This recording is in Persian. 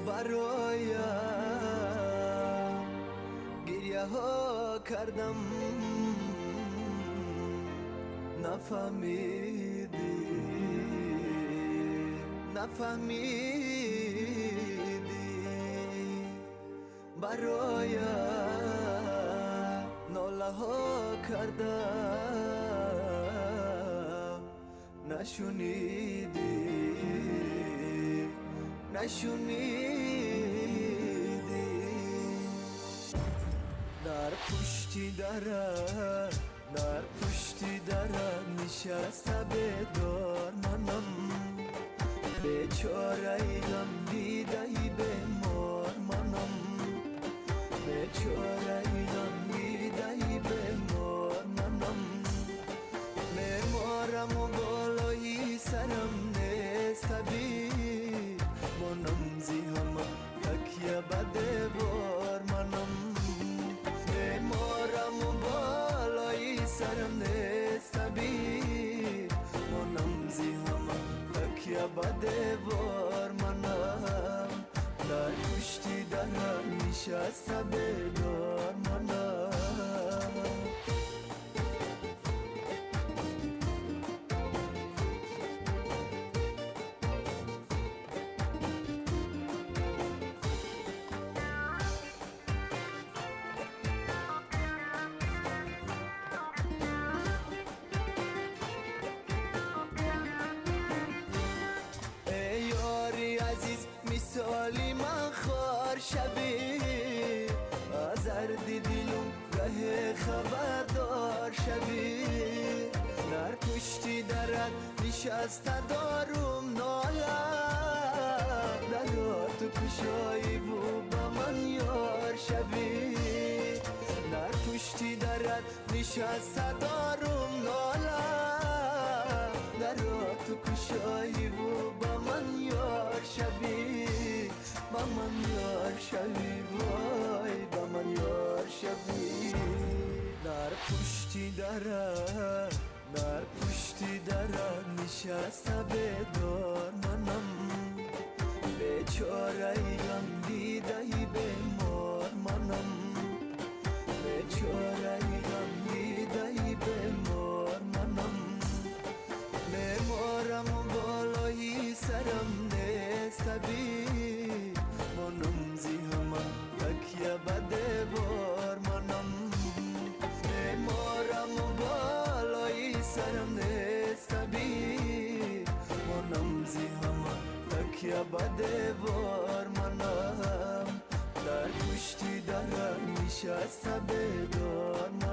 برایم گریه ها کردم نفهمیدی برایم ناله ها کردم نشونیدی در پشتی درت نشسته بدار منم بیچاره ایم دیده بیمار منم بیچاره ایم دیده بیمار منم میمارم و بالای سرم نیست بی منم زی همه تکیه به دیوار منم میمارم و بالای سرم نیست بی منم زی همه تکیه به دیوار منم در پشتی درم نشسته بدار منم عزیز مثالی من خوار شوی از درد دلم ره خبردار شوی در پشتی درت نشسته دارم ناله درات کشایی و با من یار شوی در پشتی درت نشسته دارم ناله درات کشایی و با من یار شوی با من یار شوی وای با من یار شوی در پشتی درت نشسته بدار منم بیچاره ایم دیده بیمار منم بیچاره ایم دیده بیمار منم میمارم و بالای سرم نیست بی منم زی همه تکیه به دیوار منم میمارم و بالای سرم نیست بی منم زی همه تکیه به دیوار منم در پشتی درم نشسته بدار منم